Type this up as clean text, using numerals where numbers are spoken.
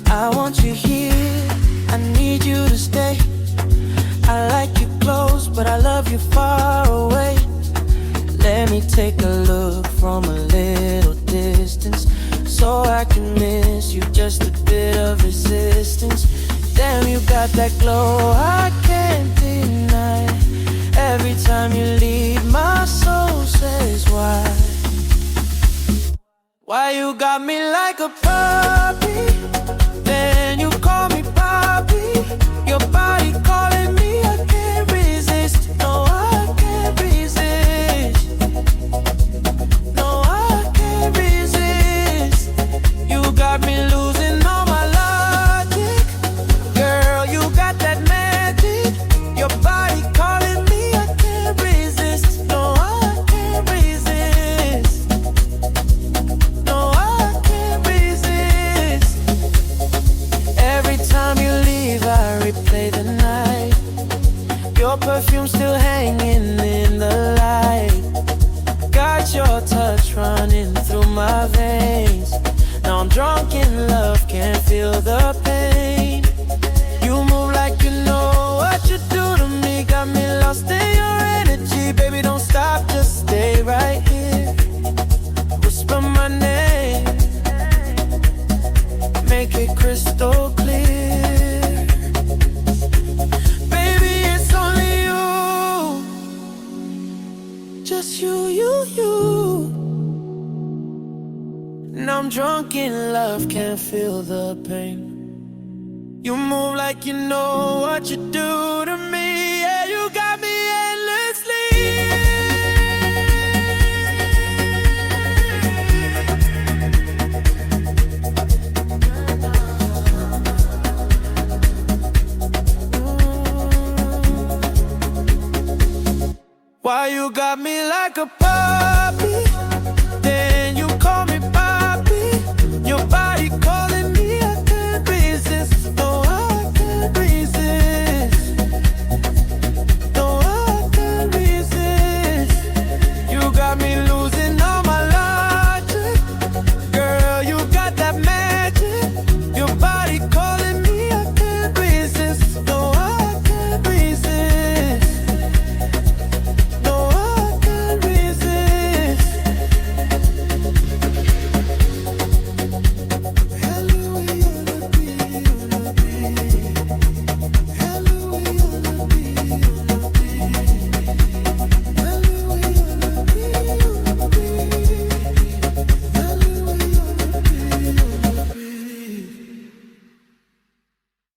I want you here, I need you to stay. I like you close, but I love you far away. Let me take a look from a little distance, so I can miss you, just a bit of resistance. Damn, you got that glow I can't deny. Every time you leave, my soul says why. Why you got me like a puppy, then you call me Bobby. Your body calling me, I can't resist. No, I can't resist. No, I can't resist. You got me losing all my logic. Girl, you got that magic. Your body calling me, I can't resist. No, I can't resist. No, I can't resist. Every time you leave, I replay the night. Your perfume still hanging in the light. Got your touch running through my veins. Now I'm drunk in love, can't feel the pain. You move like you know what you do to me. Got me lost in your energy. Baby, don't stop, just stay right here. Whisper my name, make it crystal clear. Baby, it's only you, just you. Now I'm drunk in love, can't feel the pain. You move like you know what you do to me. Yeah, you got me endlessly. Why you got me like a